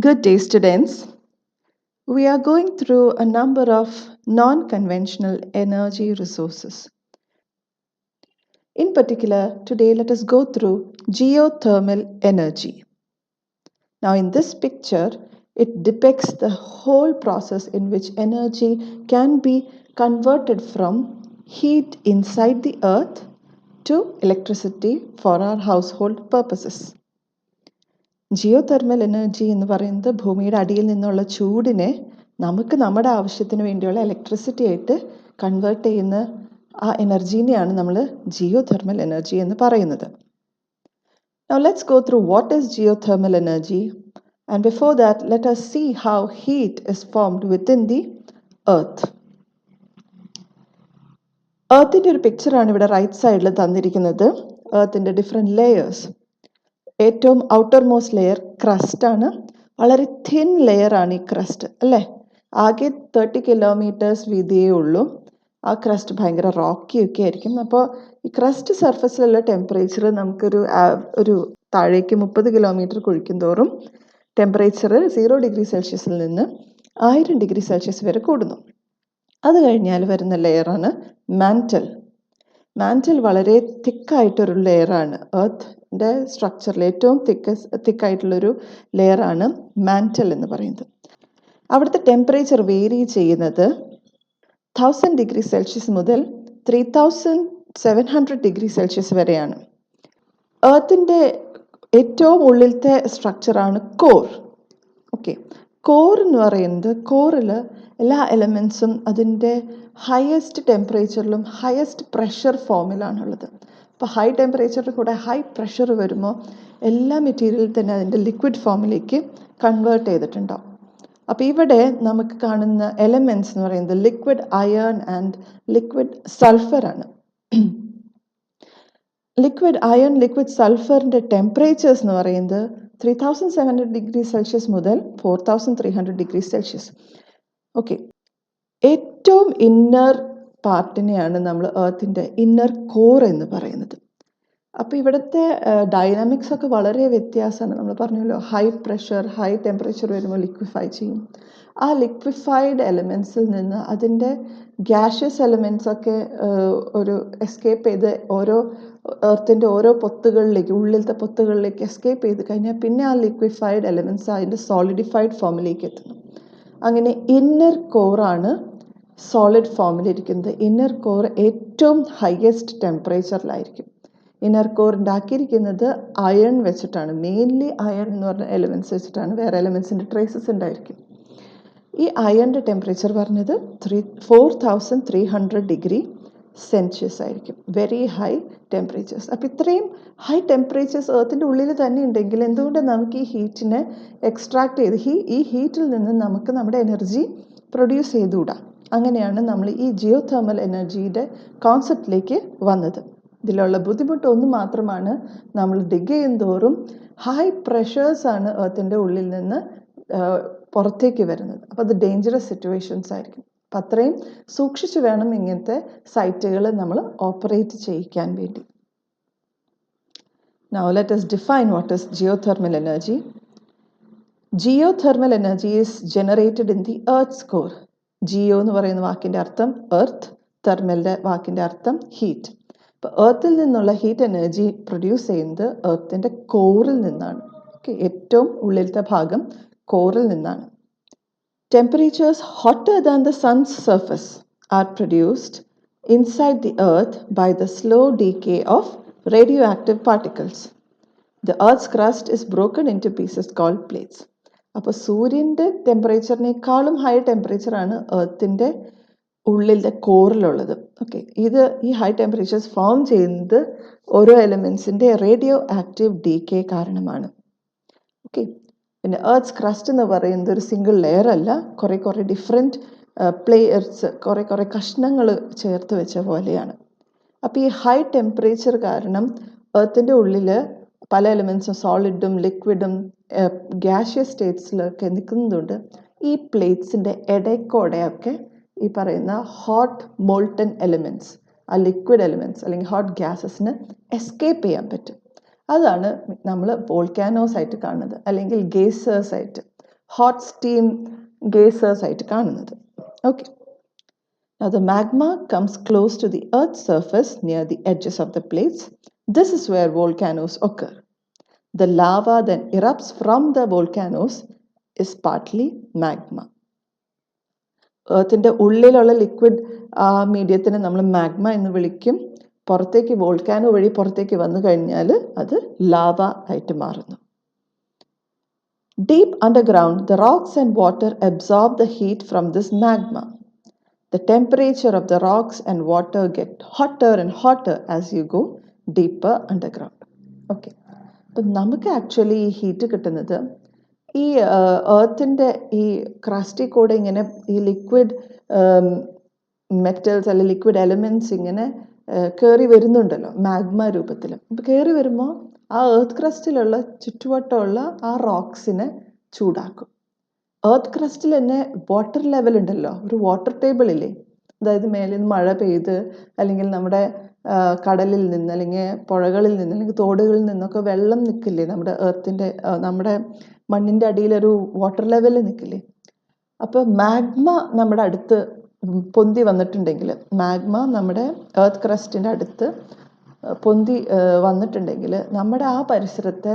Good day, students. We are going through a number of non-conventional energy resources. In particular, today let us go through geothermal energy. Now, in this picture, it depicts the whole process in which energy can be converted from heat inside the earth to electricity for our household purposes. Geothermal energy എന്ന് പറയുന്നത് ഭൂമിയുടെ അടിയിൽ നിന്നുള്ള ചൂടിനെ നമുക്ക് നമ്മുടെ ആവശ്യത്തിന് വേണ്ടിയുള്ള ഇലക്ട്രിസിറ്റി ആയിട്ട് കൺവേർട്ട് ചെയ്യുന്ന ആ എനർജീനെയാണ് നമ്മൾ ജിയോതെർമൽ എനർജി എന്ന് പറയുന്നത്. Now let's go through what is geothermal energy, and before that let us see how heat is formed within the earth. എർത്തിൻ്റെ ഒരു പിക്ചറാണ് ഇവിടെ റൈറ്റ് സൈഡിൽ തന്നിരിക്കുന്നത്. എർത്തിൻ്റെ ഡിഫറെൻറ്റ് ലേയേഴ്സ്. ഏറ്റവും ഔട്ടർ മോസ്റ്റ് ലെയർ ക്രസ്റ്റ് ആണ്. വളരെ തിൻ ലെയർ ആണ് ഈ ക്രസ്റ്റ്, അല്ലേ? ആകെ 30 കിലോമീറ്റേഴ്സ് വീതിയേ ഉള്ളൂ. ആ ക്രസ്റ്റ് ഭയങ്കര റോക്കി ഒക്കെ ആയിരിക്കും. അപ്പോൾ ഈ ക്രസ്റ്റ് സർഫസിലുള്ള ടെമ്പറേച്ചർ നമുക്കൊരു താഴേക്ക് 30 കിലോമീറ്റർ കുഴിക്കും തോറും ടെമ്പറേച്ചർ 0 ഡിഗ്രി സെൽഷ്യസിൽ നിന്ന് 1000 ഡിഗ്രി സെൽഷ്യസ് വരെ കൂടുന്നു. അത് കഴിഞ്ഞാൽ വരുന്ന ലെയറാണ് മാൻറ്റൽ. മാൻറ്റൽ വളരെ തിക്കായിട്ടൊരു ലെയറാണ്. എർത്തിൻ്റെ സ്ട്രക്ചറിൽ ഏറ്റവും തിക്കായിട്ടുള്ളൊരു ലെയറാണ് മാൻറ്റൽ എന്ന് പറയുന്നത്. അവിടുത്തെ ടെമ്പറേച്ചർ വേരി ചെയ്യുന്നത് 1000 ഡിഗ്രി സെൽഷ്യസ് മുതൽ 3700 ഡിഗ്രി സെൽഷ്യസ് വരെയാണ്. എർത്തിൻ്റെ ഏറ്റവും ഉള്ളിലത്തെ സ്ട്രക്ചറാണ് കോർ. ഓക്കെ, കോർ എന്ന് പറയുന്നത്, കോറിൽ എല്ലാ എലമെൻസും അതിൻ്റെ ഹയസ്റ്റ് ടെമ്പറേച്ചറിലും ഹയസ്റ്റ് പ്രഷർ ഫോമിലാണുള്ളത്. അപ്പോൾ ഹൈ ടെമ്പറേച്ചറിൽ കൂടെ ഹൈ പ്രഷർ വരുമ്പോൾ എല്ലാ മെറ്റീരിയലിൽ തന്നെ അതിൻ്റെ ലിക്വിഡ് ഫോമിലേക്ക് കൺവേർട്ട് ചെയ്തിട്ടുണ്ടാവും. അപ്പോൾ ഇവിടെ നമുക്ക് കാണുന്ന എലമെൻറ്റ്സ് എന്ന് പറയുന്നത് ലിക്വിഡ് അയൺ ആൻഡ് ലിക്വിഡ് സൾഫറാണ്. ലിക്വിഡ് അയൺ, ലിക്വിഡ് സൾഫറിൻ്റെ ടെമ്പറേച്ചേഴ്സ് എന്ന് പറയുന്നത് 3700 ഡിഗ്രി സെൽഷ്യസ് മുതൽ 4300 ഡിഗ്രി സെൽഷ്യസ്. ഓക്കെ, ഏറ്റവും ഇന്നർ പാർട്ടിനെയാണ് നമ്മൾ എർത്തിൻ്റെ ഇന്നർ കോർ എന്ന് പറയുന്നത്. അപ്പോൾ ഇവിടുത്തെ ഡൈനാമിക്സ് ഒക്കെ വളരെ വ്യത്യാസമാണ്. നമ്മൾ പറഞ്ഞല്ലോ, ഹൈ പ്രഷർ ഹൈ ടെമ്പറേച്ചർ വരുമ്പോൾ ലിക്വിഫൈ ചെയ്യും. ആ ലിക്വിഫൈഡ് എലമെൻസിൽ നിന്ന് അതിൻ്റെ ഗ്യാഷ്യസ് എലമെൻറ്റ്സ് ഒക്കെ ഒരു എസ്കേപ്പ് ചെയ്ത് എർത്തിൻ്റെ ഓരോ പൊത്തുകളിലേക്ക്, ഉള്ളിലത്തെ പൊത്തുകളിലേക്ക് എസ്കേപ്പ് ചെയ്ത് കഴിഞ്ഞാൽ പിന്നെ ആ ലിക്വിഫൈഡ് എലമെൻറ്റ്സ് അതിൻ്റെ സോളിഡിഫൈഡ് ഫോമിലേക്ക് എത്തുന്നു. അങ്ങനെ ഇന്നർ കോറാണ് സോളിഡ് ഫോമിലിരിക്കുന്നത്. ഇന്നർ കോർ ഏറ്റവും ഹയസ്റ്റ് ടെമ്പറേച്ചറിലായിരിക്കും. ഇന്നർ കോർ ഉണ്ടാക്കിയിരിക്കുന്നത് അയൺ വെച്ചിട്ടാണ്. മെയിൻലി അയൺ എന്ന് പറഞ്ഞ എലമെൻറ്റ്സ് വെച്ചിട്ടാണ്. വേറെ എലമെൻറ്റ്സിൻ്റെ ട്രേസസ് ഉണ്ടായിരിക്കും. ഈ അയണിൻ്റെ ടെമ്പറേച്ചർ പറഞ്ഞത് 4300 ഡിഗ്രി സെൽഷ്യസ് ആയിരിക്കും. Very high temperatures. അപ്പോൾ ഇത്രയും ഹൈ ടെമ്പറേച്ചേഴ്സ് എർത്തിൻ്റെ ഉള്ളിൽ തന്നെ ഉണ്ടെങ്കിൽ എന്തുകൊണ്ട് നമുക്ക് ഈ ഹീറ്റിനെ എക്സ്ട്രാക്ട് ചെയ്ത് ഈ ഹീറ്റിൽ നിന്ന് നമുക്ക് നമ്മുടെ എനർജി പ്രൊഡ്യൂസ് ചെയ്തുകൂടാ? അങ്ങനെയാണ് നമ്മൾ ഈ ജിയോതെർമൽ എനർജിയുടെ കോൺസെപ്റ്റിലേക്ക് വന്നത്. ഇതിലുള്ള ബുദ്ധിമുട്ട് ഒന്ന് മാത്രമാണ്, നമ്മൾ ഡിഗ് ചെയ്യും തോറും ഹൈ പ്രഷേഴ്സാണ് എർത്തിൻ്റെ ഉള്ളിൽ നിന്ന് പുറത്തേക്ക് വരുന്നത്. അപ്പോൾ അത് ഡേഞ്ചറസ് സിറ്റുവേഷൻസ് ആയിരിക്കും. അപ്പം അത്രയും സൂക്ഷിച്ച് വേണം ഇങ്ങനത്തെ സൈറ്റുകൾ നമ്മൾ ഓപ്പറേറ്റ് ചെയ്യിക്കാൻ വേണ്ടി. Now let us define what is geothermal energy. Geothermal energy is generated in the earth's core. Geo എന്ന് പറയുന്ന വാക്കിൻ്റെ അർത്ഥം എർത്ത്, തെർമലിൻ്റെ വാക്കിൻ്റെ അർത്ഥം ഹീറ്റ്. അപ്പോൾ എർത്തിൽ നിന്നുള്ള ഹീറ്റ് എനർജി പ്രൊഡ്യൂസ് ചെയ്യുന്നത് എർത്തിൻ്റെ കോറിൽ നിന്നാണ്. ഓക്കെ, ഏറ്റവും ഉള്ളിലത്തെ ഭാഗം കോറിൽ നിന്നാണ്. Temperatures hotter than the sun's surface are produced inside the earth by the slow decay of radioactive particles. The earth's crust is broken into pieces called plates. അപ്പോൾ സൂര്യൻ്റെ ടെമ്പറേച്ചറിനേക്കാളും ഹൈ ടെമ്പറേച്ചറാണ് എർത്തിൻ്റെ ഉള്ളിലത്തെ കോറിലുള്ളത്. ഓക്കെ, ഈ ഹൈ ടെമ്പറേച്ചേഴ്സ് ഫോം ചെയ്യുന്നത് ഓരോ എലമെൻസിൻ്റെ radio active decay കാരണമാണ്. Okay, പിന്നെ earth crust എന്ന് പറയുന്നത് ഒരു സിംഗിൾ ലെയർ അല്ല, കുറേ ഡിഫറെൻറ്റ് പ്ലേയേഴ്സ്, കുറേ കഷ്ണങ്ങൾ ചേർത്ത് വെച്ച പോലെയാണ്. അപ്പോൾ ഈ ഹൈ ടെമ്പറേച്ചർ കാരണം എർത്തിൻ്റെ ഉള്ളിൽ പല എലിമെൻസും സോളിഡും ലിക്വിഡും ഗ്യാഷ്യസ് സ്റ്റേറ്റ്സിലൊക്കെ നിൽക്കുന്നതുകൊണ്ട് ഈ പ്ലേറ്റ്സിൻ്റെ ഇടയ്ക്കോടെയൊക്കെ ഈ പറയുന്ന ഹോട്ട് മോൾട്ടൻ എലിമെൻറ്റ്സ്, ആ ലിക്വിഡ് എലിമെൻറ്റ്സ് അല്ലെങ്കിൽ ഹോട്ട് ഗ്യാസസിന് എസ്കേപ്പ് ചെയ്യാൻ പറ്റും. അതാണ് നമ്മൾ വോൾക്കാനോസ് ആയിട്ട് കാണുന്നത്, അല്ലെങ്കിൽ ഗേസേഴ്സ് ആയിട്ട്. ഹോട്ട് സ്റ്റീം ഗേസേഴ്സ് ആയിട്ട് കാണുന്നത്. Okay. Now the magma comes close to the Earth's surface near the edges of the plates. This is where volcanoes occur. The lava then erupts from the volcanoes is partly magma. എർത്തിൻ്റെ ഉള്ളിലുള്ള liquid മീഡിയത്തിനെ നമ്മൾ magma എന്ന് വിളിക്കും. പുറത്തേക്ക് volcano വഴി പുറത്തേക്ക് വന്നു കഴിഞ്ഞാൽ അത് ലാവ ആയിട്ട് മാറുന്നു. Deep underground, the rocks and water absorb the heat from this magma. The temperature of the rocks and water get hotter and hotter as you go deeper underground. Okay. അപ്പം നമുക്ക് actually ഈ heat കിട്ടുന്നത് ഈ എർത്തിൻ്റെ ഈ crusty കൂടെ ഇങ്ങനെ ഈ liquid metals അല്ലെങ്കിൽ ലിക്വിഡ് എലിമെൻറ്റ്സ് ഇങ്ങനെ കയറി വരുന്നുണ്ടല്ലോ മാഗ്മ രൂപത്തിൽ. അപ്പോൾ കയറി വരുമ്പോൾ ആ എർത്ത് ക്രസ്റ്റിലുള്ള ചുറ്റുവട്ടമുള്ള ആ റോക്സിനെ ചൂടാക്കും. എർത്ത് ക്രസ്റ്റിൽ തന്നെ വാട്ടർ ലെവൽ ഉണ്ടല്ലോ, ഒരു വാട്ടർ ടേബിൾ ഇല്ലേ, അതായത് മേലിൽ നിന്ന് മഴ പെയ്ത് അല്ലെങ്കിൽ നമ്മുടെ കടലിൽ നിന്ന് അല്ലെങ്കിൽ പുഴകളിൽ നിന്ന് അല്ലെങ്കിൽ തോടുകളിൽ നിന്നൊക്കെ വെള്ളം നിൽക്കില്ലേ, നമ്മുടെ എർത്തിൻ്റെ നമ്മുടെ മണ്ണിൻ്റെ അടിയിലൊരു വാട്ടർ ലെവലിൽ നിൽക്കില്ലേ. അപ്പോൾ മാഗ്മ നമ്മുടെ അടുത്ത് പൊന്തി വന്നിട്ടുണ്ടെങ്കിൽ, മാഗ്മ നമ്മുടെ എർത്ത് ക്രസ്റ്റിൻ്റെ അടുത്ത് പൊന്തി വന്നിട്ടുണ്ടെങ്കിൽ നമ്മുടെ ആ പരിസരത്തെ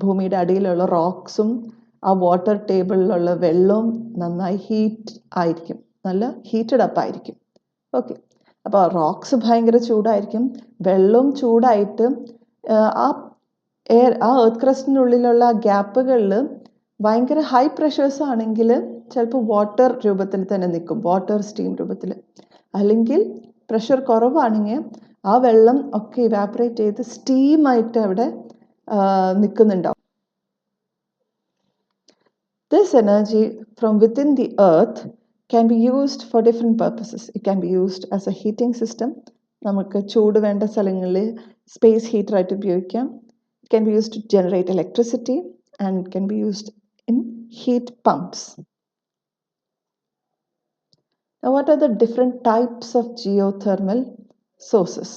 ഭൂമിയുടെ അടിയിലുള്ള റോക്സും ആ വാട്ടർ ടേബിളിലുള്ള വെള്ളവും നന്നായി ഹീറ്റ് ആയിരിക്കും, നല്ല ഹീറ്റഡ് അപ്പ് ആയിരിക്കും. ഓക്കെ. അപ്പോൾ റോക്സ് ഭയങ്കര ചൂടായിരിക്കും, വെള്ളവും ചൂടായിട്ട് ആ എർത്ത് ക്രസ്റ്റിനുള്ളിലുള്ള ഗ്യാപ്പുകളിൽ ഭയങ്കര ഹൈ പ്രഷേഴ്സ് ആണെങ്കിൽ ചിലപ്പോൾ വാട്ടർ രൂപത്തിൽ തന്നെ നിൽക്കും, വാട്ടർ സ്റ്റീം രൂപത്തിൽ. അല്ലെങ്കിൽ പ്രഷർ കുറവാണെങ്കിൽ ആ വെള്ളം ഒക്കെ ഇവാപ്പറേറ്റ് ചെയ്ത് സ്റ്റീമായിട്ട് അവിടെ നിൽക്കുന്നുണ്ടാവും. This energy from within the earth can be used for different purposes. It can be used as a heating system. നമുക്ക് ചൂട് വേണ്ട സ്ഥലങ്ങളിൽ സ്പേസ് ഹീറ്റർ ആയിട്ട് ഉപയോഗിക്കാം. It can be used to generate electricity and it can be used in heat pumps. Now, what are the different types of geothermal sources?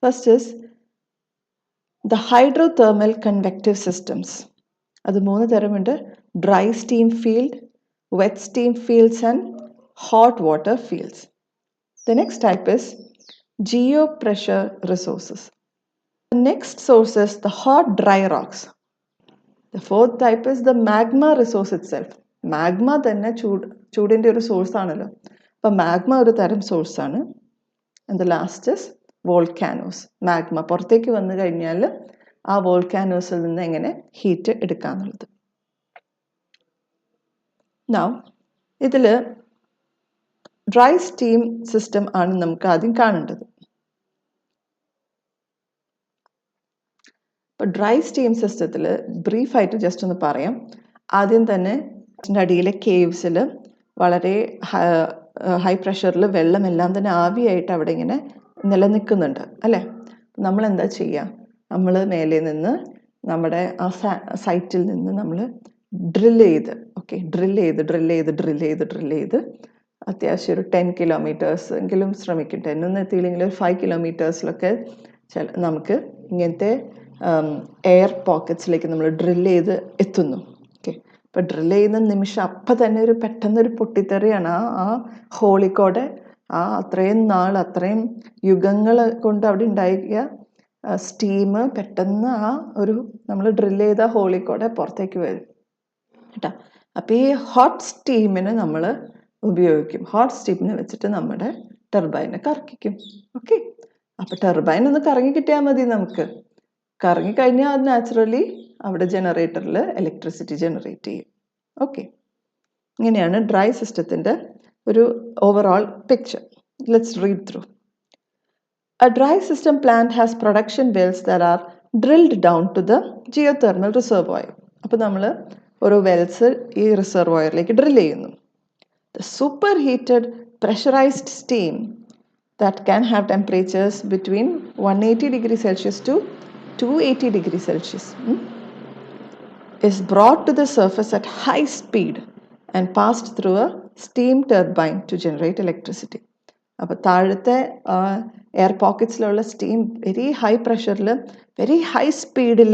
First is the hydrothermal convective systems. അത് 3 തരമുണ്ട്: dry steam field, wet steam fields and hot water fields. The next type is geopressure resources. The next source is the hot dry rocks. The fourth type is the magma resource itself. Magma തന്നെ ചൂടിൻ്റെ ഒരു source ആണല്ലോ, അപ്പം magma ഒരു തരം സോഴ്സാണ്. And the last is volcanoes. Magma പുറത്തേക്ക് വന്നു കഴിഞ്ഞാൽ ആ വോൾക്കാനോസിൽ നിന്ന് എങ്ങനെ ഹീറ്റ് എടുക്കാന്നുള്ളത്. നൗ ഇതിൽ ഡ്രൈ സ്റ്റീം സിസ്റ്റം ആണ് നമുക്ക് ആദ്യം കാണേണ്ടത്. ഇപ്പോൾ ഡ്രൈ സ്റ്റീം സിസ്റ്റത്തിൽ ബ്രീഫായിട്ട് ജസ്റ്റ് ഒന്ന് പറയാം. ആദ്യം തന്നെ അടിയിലെ കേവ്സിൽ വളരെ ഹൈ പ്രഷറിൽ വെള്ളമെല്ലാം തന്നെ ആവിയായിട്ട് അവിടെ ഇങ്ങനെ നിലനിൽക്കുന്നുണ്ട് അല്ലേ. നമ്മൾ എന്താ ചെയ്യുക, നമ്മൾ മേലെ നിന്ന് നമ്മുടെ ആ സൈറ്റിൽ നിന്ന് നമ്മൾ ഡ്രില്ല് ചെയ്ത് അത്യാവശ്യം ഒരു 10 കിലോമീറ്റേഴ്സ് എങ്കിലും ശ്രമിക്കും. 10 ഒന്നും എത്തിയില്ലെങ്കിൽ ഒരു 5 കിലോമീറ്റേഴ്സിലൊക്കെ നമുക്ക് ഇങ്ങനത്തെ എയർ പോക്കറ്റ്സിലേക്ക് നമ്മൾ ഡ്രില്ല് ചെയ്ത് എത്തുന്നു. ഓക്കെ. അപ്പോൾ ഡ്രില്ല് ചെയ്യുന്ന നിമിഷം അപ്പം തന്നെ പെട്ടെന്നൊരു പൊട്ടിത്തെറിയാണ്. ആ ഹോളിക്കോടെ അത്രയും നാൾ അത്രയും യുഗങ്ങൾ കൊണ്ട് അവിടെ ഉണ്ടാക്കിയ സ്റ്റീം പെട്ടെന്ന് നമ്മൾ ഡ്രില്ല് ചെയ്ത ഹോളിക്കോടെ പുറത്തേക്ക് വരും കേട്ടോ. അപ്പോൾ ഈ ഹോട്ട് സ്റ്റീമിന് നമ്മൾ ഉപയോഗിക്കും. ഹോട്ട് സ്റ്റീമിനെ വെച്ചിട്ട് നമ്മുടെ ടർബൈനെ കറക്കിക്കും. ഓക്കെ. അപ്പോൾ ടർബൈൻ ഒന്ന് കറങ്ങി കിട്ടിയാൽ മതി. നമുക്ക് കറങ്ങിക്കഴിഞ്ഞാൽ അത് നാച്ചുറലി അവിടെ ജനറേറ്ററിൽ ഇലക്ട്രിസിറ്റി ജനറേറ്റ് ചെയ്യും. ഓക്കെ. ഇങ്ങനെയാണ് ഡ്രൈ സിസ്റ്റത്തിൻ്റെ ഒരു overall picture. Let's read through. A dry system plant has production wells that are drilled down to the geothermal reservoir. അപ്പോൾ നമ്മൾ ഒരു വെൽസ് ഈ റിസർവോയറിലേക്ക് ഡ്രിൽ ചെയ്യുന്നു. The superheated pressurized steam that can have temperatures between 180 degrees Celsius to 280 degrees Celsius is brought to the surface at high speed and passed through a steam turbine to generate electricity. അപ്പോൾ താഴത്തെ air പോക്കറ്റ്സിലുള്ള steam very high പ്രഷറിൽ very high സ്പീഡിൽ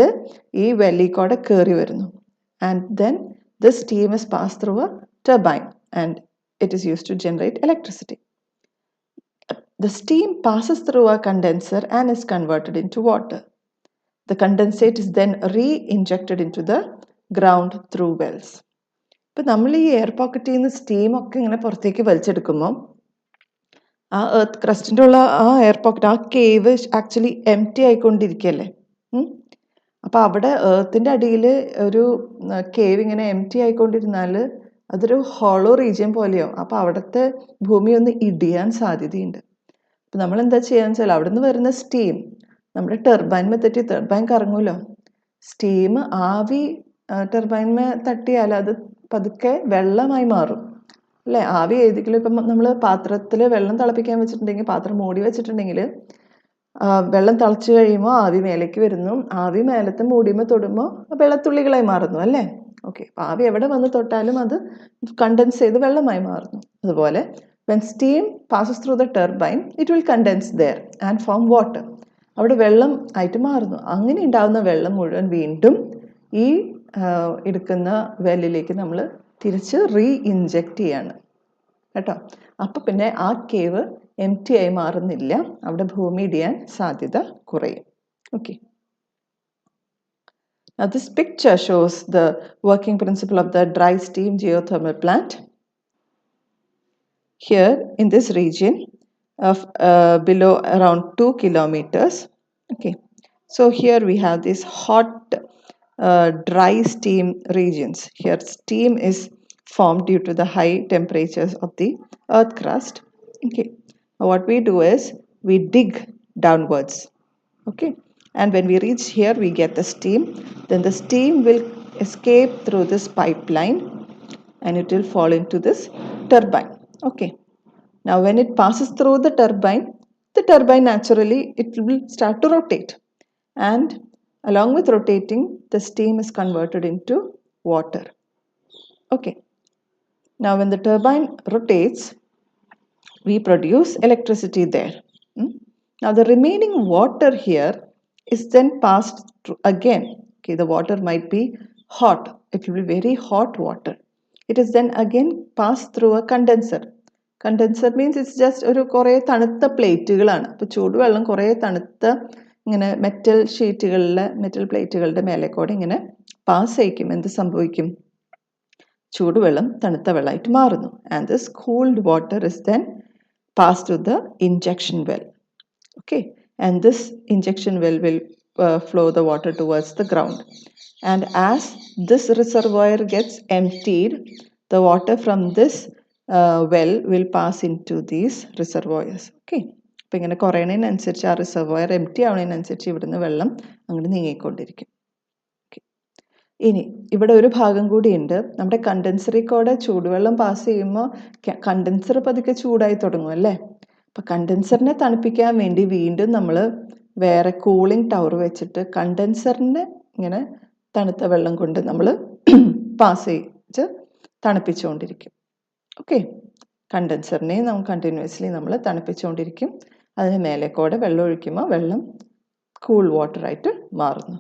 ഈ വെല്ലിക്കൂടെ കയറി വരുന്നു. And then this steam is passed through a turbine and it is used to generate electricity. The steam passes through a condenser and is converted into water. The condensate is then re-injected into the ground through wells. ഇപ്പം നമ്മൾ ഈ air പോക്കറ്റിൽ നിന്ന് സ്റ്റീമൊക്കെ ഇങ്ങനെ പുറത്തേക്ക് വലിച്ചെടുക്കുമ്പോൾ ആ earth ക്രസ്റ്റിൻ്റെ ഉള്ള ആ എയർ പോക്കറ്റ്, ആ കേവ് ആക്ച്വലി എംപ്റ്റി ആയിക്കൊണ്ടിരിക്കുകയല്ലേ. അപ്പോൾ അവിടെ എർത്തിൻ്റെ അടിയിൽ ഒരു കേവ് ഇങ്ങനെ എംപ്റ്റി ആയിക്കൊണ്ടിരുന്നാൽ അതൊരു ഹോളോ റീജിയൻ പോലെയാവും. അപ്പോൾ അവിടുത്തെ ഭൂമി ഒന്ന് ഇടിയാൻ സാധ്യതയുണ്ട്. അപ്പോൾ നമ്മൾ എന്താ ചെയ്യാന്ന് വെച്ചാൽ അവിടെ നിന്ന് വരുന്ന സ്റ്റീം നമ്മുടെ ടെർബൈൻമേ തട്ടി ടെർബൈൻ കറങ്ങുമല്ലോ. സ്റ്റീം ആവി ടെർബൈൻമേ തട്ടിയാൽ അത് പതുക്കെ വെള്ളമായി മാറും അല്ലേ. ആവി ഏതെങ്കിലും ഇപ്പം നമ്മൾ പാത്രത്തിൽ വെള്ളം തിളപ്പിക്കാൻ വെച്ചിട്ടുണ്ടെങ്കിൽ, പാത്രം മൂടി വെച്ചിട്ടുണ്ടെങ്കിൽ വെള്ളം തിളച്ച് കഴിയുമ്പോൾ ആവി മേലേക്ക് വരുന്നു. ആവി മേലത്തെ മൂടിയുമ്പോൾ തൊടുമ്പോൾ വെള്ളത്തുള്ളികളായി മാറുന്നു അല്ലേ. ഓക്കെ, അപ്പോൾ ആവി എവിടെ വന്ന് തൊട്ടാലും അത് കണ്ടൻസ് ചെയ്ത് വെള്ളമായി മാറുന്നു. അതുപോലെ when steam passes through the turbine, it will condense there and form water. അവിടെ വെള്ളം ആയിട്ട് മാറുന്നു. അങ്ങനെ ഉണ്ടാകുന്ന വെള്ളം മുഴുവൻ വീണ്ടും ഈ എടുക്കുന്ന വെല്ലിലേക്ക് നമ്മൾ തിരിച്ച് ഇൻജെക്റ്റ് ചെയ്യാണ് കേട്ടോ. അപ്പോൾ പിന്നെ ആ കേവ് എംപ്റ്റി ആയി മാറുന്നില്ല, അവിടെ ഭൂമി ഇടിയാൻ സാധ്യത കുറയും. Okay, now this picture shows the working principle of the dry steam geothermal plant. Here in this region of below around 2 kilometers. Okay, so here we have these hot dry steam regions. Here steam is formed due to the high temperatures of the earth crust. Okay, now what we do is we dig downwards. Okay, and when we reach here we get the steam. Then the steam will escape through this pipeline and it will fall into this turbine. Okay, now when it passes through the turbine naturally it will start to rotate, and along with rotating the steam is converted into water. Okay, now when the turbine rotates we produce electricity there. Now the remaining water here is then passed through again. Okay, the water might be hot, it will be very hot water. It is then again passed through a condenser. Condenser means it's just ഒരു കുറേ തണുത്ത പ്ലേറ്റുകളാണ്. അപ്പോൾ ചൂടുവെള്ളം കുറേ തണുത്ത ഇങ്ങനെ metal പ്ലേറ്റുകളുടെ മേലെ കൂടെ ഇങ്ങനെ പാസ് ചെയ്യിക്കും. എന്ത് സംഭവിക്കും? ചൂടുവെള്ളം തണുത്ത വെള്ളമായിട്ട് മാറുന്നു. And this cooled water is then pass to the injection well. Okay, and this injection well will flow the water towards the ground. And as this reservoir gets emptied, the water from this well will pass into these reservoirs. Okay, അപ്പോൾ ഇങ്ങനെ കുറയണതിനനുസരിച്ച് ആ reservoir empty ആവുന്നതിനനുസരിച്ച് ഇവിടുന്ന് വെള്ളം അങ്ങോട്ട് നീങ്ങിക്കൊണ്ടിരിക്കും. Okay, ഇനി ഇവിടെ ഒരു ഭാഗം കൂടിയുണ്ട്. നമ്മുടെ കണ്ടൻസറിൽ കൂടെ ചൂടുവെള്ളം പാസ് ചെയ്യുമ്പോൾ കണ്ടൻസർ പതുക്കെ ചൂടായി തുടങ്ങും അല്ലേ. അപ്പോൾ കണ്ടൻസറിനെ തണുപ്പിക്കാൻ വേണ്ടി വീണ്ടും നമ്മൾ വേറെ കൂളിംഗ് ടവർ വെച്ചിട്ട് കണ്ടൻസറിനെ ഇങ്ങനെ തണുത്ത വെള്ളം കൊണ്ട് നമ്മൾ പാസ് ചെയ്ത് തണുപ്പിച്ചുകൊണ്ടിരിക്കും. ഓക്കെ, കണ്ടൻസറിനെ നമ്മൾ കണ്ടിന്യൂസ്ലി നമ്മൾ തണുപ്പിച്ചുകൊണ്ടിരിക്കും. അതിന് മേലെ കൂടെ വെള്ളം ഒഴിക്കുമ്പോൾ വെള്ളം കൂൾ വാട്ടറായിട്ട് മാറുന്നു.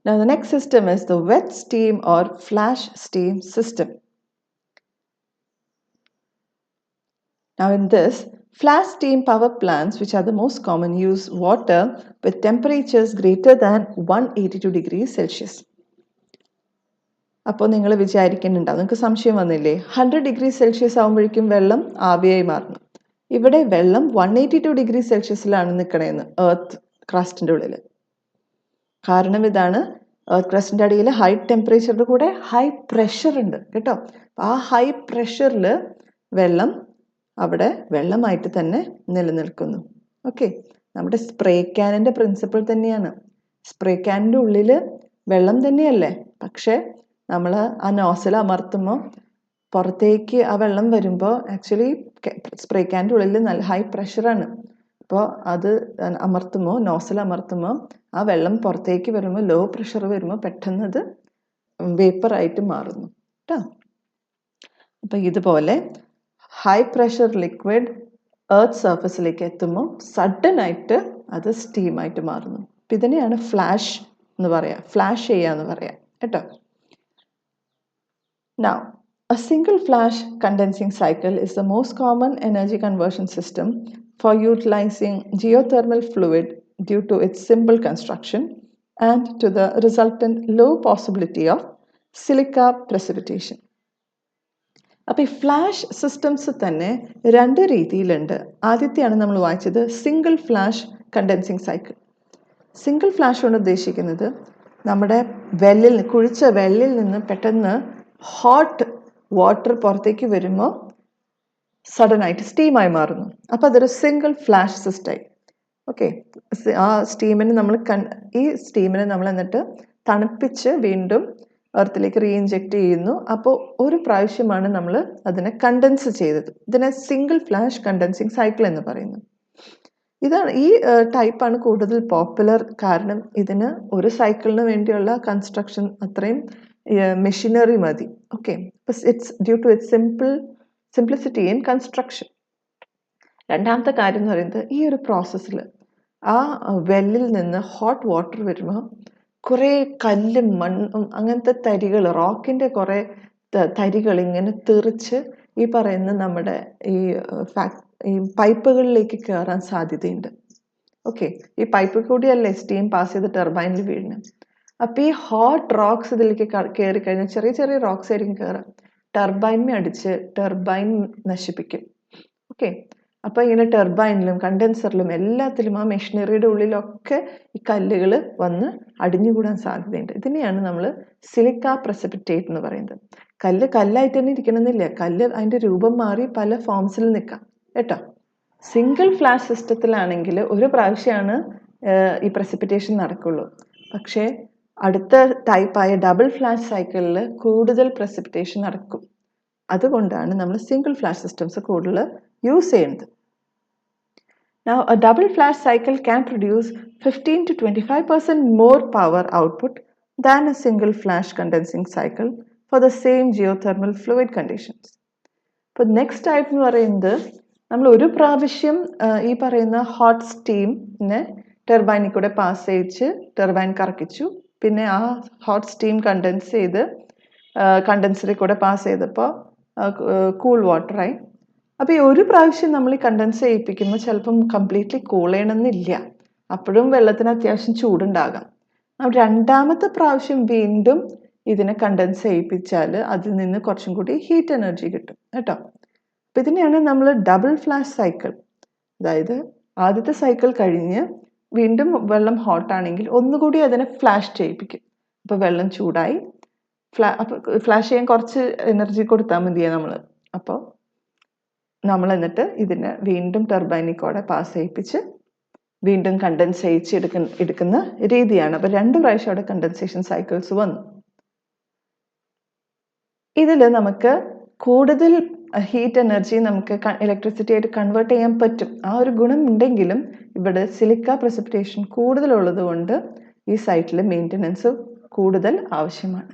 Now the next system is the wet steam or flash steam system. Now in this, flash steam power plants, which are the most common, use water with temperatures greater than 182 degrees Celsius. അപ്പോൾ നിങ്ങൾ വിചാരിക്കുന്നുണ്ടാവും, നിങ്ങൾക്ക് സംശയം വന്നില്ലേ, 100 degree Celsius ആകുമ്പോഴേക്കും വെള്ളം ആവിയായി മാറുന്നു. ഇവിടെ വെള്ളം 182 ഡിഗ്രി സെൽഷ്യസിലാണ് നിൽക്കണേന്ന് എർത്ത് ക്രസ്റ്റിൻ്റെ ഉള്ളിൽ. കാരണം ഇതാണ്, എർത്ത് ക്രസ്റ്റിൻ്റെ അടിയിൽ ഹൈ ടെമ്പറേച്ചറിൻ്റെ കൂടെ ഹൈ പ്രഷർ ഉണ്ട് കേട്ടോ. ആ ഹൈ പ്രഷറിൽ വെള്ളം അവിടെ വെള്ളമായിട്ട് തന്നെ നിലനിൽക്കുന്നു. ഓക്കെ, നമ്മുടെ സ്പ്രേ ക്യാനിൻ്റെ പ്രിൻസിപ്പിൾ തന്നെയാണ്. സ്പ്രേ ക്യാനിൻ്റെ ഉള്ളിൽ വെള്ളം തന്നെയല്ലേ, പക്ഷേ നമ്മൾ ആ നോസൽ അമർത്തുമ്പോൾ പുറത്തേക്ക് ആ വെള്ളം വരുമ്പോൾ ആക്ച്വലി സ്പ്രേ ക്യാനിൻ്റെ ഉള്ളിൽ നല്ല ഹൈ പ്രഷറാണ്. അപ്പോൾ അത് അമർത്തുമ്പോൾ, നോസൽ അമർത്തുമ്പോൾ ആ വെള്ളം പുറത്തേക്ക് വരുമ്പോൾ ലോ പ്രഷർ വരുമ്പോൾ പെട്ടെന്ന് അത് വേപ്പറായിട്ട് മാറുന്നു കേട്ടോ. അപ്പോൾ ഇതുപോലെ ഹൈ പ്രഷർ ലിക്വിഡ് എർത്ത് സർഫസിലേക്ക് എത്തുമ്പോൾ സഡൻ ആയിട്ട് അത് സ്റ്റീമായിട്ട് മാറുന്നു. അപ്പം ഇതിനെയാണ് ഫ്ലാഷ് എന്ന് പറയാം, ഫ്ലാഷ് ചെയ്യുക എന്ന് പറയാം കേട്ടോ. Now, a single flash condensing cycle is the most common energy conversion system for utilizing geothermal fluid due to its simple construction and to the resultant low possibility of silica precipitation. അപ്പോൾ ഈ flash systems തന്നെ രണ്ട് രീതിയിലുണ്ട്. ആദ്യത്തെയാണ് നമ്മൾ വായിച്ചത് single flash condensing cycle. Single flash കൊണ്ട് ഉദ്ദേശിക്കുന്നത് നമ്മുടെ കുഴിച്ച വെല്ലിൽ നിന്ന് പെട്ടെന്ന് ഹോട്ട് വാട്ടർ പുറത്തേക്ക് വരുമ്പോൾ സഡനായിട്ട് സ്റ്റീമായി മാറുന്നു. അപ്പോൾ അതൊരു സിംഗിൾ ഫ്ലാഷ് സിസ്റ്റമായി. ഓക്കെ, ആ സ്റ്റീമിനെ നമ്മൾ എന്നിട്ട് തണുപ്പിച്ച് വീണ്ടും എർത്തിലേക്ക് റീഇൻജെക്റ്റ് ചെയ്യുന്നു. അപ്പോൾ ഒരു പ്രാവശ്യമാണ് നമ്മൾ അതിനെ കണ്ടൻസ് ചെയ്തത്. ഇതിനെ സിംഗിൾ ഫ്ലാഷ് കണ്ടൻസിങ് സൈക്കിൾ എന്ന് പറയുന്നു. ഇതാണ് ഈ ടൈപ്പാണ് കൂടുതൽ പോപ്പുലർ. കാരണം ഇതിന് ഒരു സൈക്കിളിന് വേണ്ടിയുള്ള കൺസ്ട്രക്ഷൻ അത്രയും മെഷീനറി മതി. Okay, it's due to its simplicity in construction. രണ്ടാമത്തെ കാര്യം എന്ന് പറയുന്നത് ഈ ഒരു പ്രോസസ്സിൽ ആ വെല്ലിൽ നിന്ന് ഹോട്ട് വാട്ടർ വരുമ്പോൾ കുറേ കല്ലും മണ്ണും അങ്ങനത്തെ തരികൾ, റോക്കിൻ്റെ കുറേ തരികൾ ഇങ്ങനെ തെറിച്ച് ഈ പറയുന്ന നമ്മുടെ ഈ പൈപ്പുകളിലേക്ക് കയറാൻ സാധ്യതയുണ്ട്. ഓക്കെ, ഈ പൈപ്പിൽ കൂടിയല്ലേ സ്റ്റീം പാസ് ചെയ്ത് ടെർബൈനിൽ വീഴുന്നത്. അപ്പോൾ ഈ ഹോട്ട് റോക്സ് ഇതിലേക്ക് കയറി കഴിഞ്ഞാൽ ചെറിയ ചെറിയ റോക്സ് ആയിരിക്കും കയറാം, ടെർബൈനെ അടിച്ച് ടെർബൈൻ നശിപ്പിക്കും. ഓക്കെ, അപ്പോൾ ഇങ്ങനെ ടെർബൈനിലും കണ്ടൻസറിലും എല്ലാത്തിലും ആ മെഷീനറിയുടെ ഉള്ളിലൊക്കെ ഈ കല്ലുകൾ വന്ന് അടിഞ്ഞുകൂടാൻ സാധ്യതയുണ്ട്. ഇതിനെയാണ് നമ്മൾ സിലിക്ക പ്രസിപ്പിറ്റേറ്റ് എന്ന് പറയുന്നത്. കല്ലായിട്ട് തന്നെ ഇരിക്കണമെന്നില്ല, കല്ല് അതിൻ്റെ രൂപം മാറി പല ഫോംസിൽ നിൽക്കാം കേട്ടോ. സിംഗിൾ ഫ്ലാഷ് സിസ്റ്റത്തിലാണെങ്കിൽ ഒരു പ്രാവശ്യമാണ് ഈ പ്രസിപ്പിറ്റേഷൻ നടക്കുള്ളൂ. പക്ഷേ അടുത്ത ടൈപ്പായ ഡബിൾ ഫ്ലാഷ് സൈക്കിളിൽ കൂടുതൽ പ്രസിപ്പിറ്റേഷൻ നടക്കും. അതുകൊണ്ടാണ് നമ്മൾ സിംഗിൾ ഫ്ലാഷ് സിസ്റ്റംസ് കൂടുതൽ യൂസ് ചെയ്യുന്നത്. Now, a double flash cycle can produce 15 to 25% more power output than a single flash condensing cycle for the same geothermal fluid conditions. അപ്പോൾ നെക്സ്റ്റ് ടൈപ്പ് എന്ന് പറയുന്നത് നമ്മൾ ഒരു പ്രാവശ്യം ഈ പറയുന്ന ഹോട്ട് സ്റ്റീമിനെ ടെർബൈനിൽ കൂടെ പാസ് ചെയ്യിച്ച് ടെർബൈൻ കറക്കിച്ചു, പിന്നെ ആ ഹോട്ട് സ്റ്റീം കണ്ടൻസ് ചെയ്ത് കണ്ടൻസറിൽ കൂടെ പാസ് ചെയ്തപ്പോൾ കൂൾ വാട്ടറായി. അപ്പോൾ ഈ ഒരു പ്രാവശ്യം നമ്മൾ ഈ കണ്ടൻസ് ചെയ്യിപ്പിക്കുമ്പോൾ ചിലപ്പം കംപ്ലീറ്റ്ലി കൂൾ ചെയ്യണമെന്നില്ല, അപ്പോഴും വെള്ളത്തിന് അത്യാവശ്യം ചൂടുണ്ടാകാം. രണ്ടാമത്തെ പ്രാവശ്യം വീണ്ടും ഇതിനെ കണ്ടൻസ് ചെയ്യിപ്പിച്ചാൽ അതിൽ നിന്ന് കുറച്ചും കൂടി ഹീറ്റ് എനർജി കിട്ടും കേട്ടോ. അപ്പോൾ ഇതിനെയാണ് നമ്മൾ ഡബിൾ ഫ്ലാഷ് സൈക്കിൾ. അതായത് ആദ്യത്തെ സൈക്കിൾ കഴിഞ്ഞ് വീണ്ടും വെള്ളം ഹോട്ടാണെങ്കിൽ ഒന്നുകൂടി അതിനെ ഫ്ലാഷ് ചെയ്യിപ്പിക്കും. അപ്പോൾ വെള്ളം ചൂടായി അപ്പോൾ ഫ്ലാഷ് ചെയ്യാൻ കുറച്ച് എനർജി കൊടുത്താൽ മതിയേ നമ്മൾ. അപ്പോൾ നമ്മൾ എന്നിട്ട് ഇതിനെ വീണ്ടും ടെർബൈനിൽ കൂടെ പാസ് ചെയ്യിപ്പിച്ച് വീണ്ടും കണ്ടൻസ് ചെയ്യിച്ച് എടുക്കുന്ന രീതിയാണ്. അപ്പോൾ 2 പ്രാവശ്യം അവിടെ കണ്ടൻസേഷൻ സൈക്കിൾസ് വന്നു. ഇതിൽ നമുക്ക് കൂടുതൽ ഹീറ്റ് എനർജി നമുക്ക് ഇലക്ട്രിസിറ്റി ആയിട്ട് കൺവേർട്ട് ചെയ്യാൻ പറ്റും. ആ ഒരു ഗുണം ഉണ്ടെങ്കിലും ഇവിടെ സിലിക്ക പ്രസിപ്പിറ്റേഷൻ കൂടുതലുള്ളത് കൊണ്ട് ഈ സൈറ്റിൽ മെയിൻ്റനൻസ് കൂടുതൽ ആവശ്യമാണ്.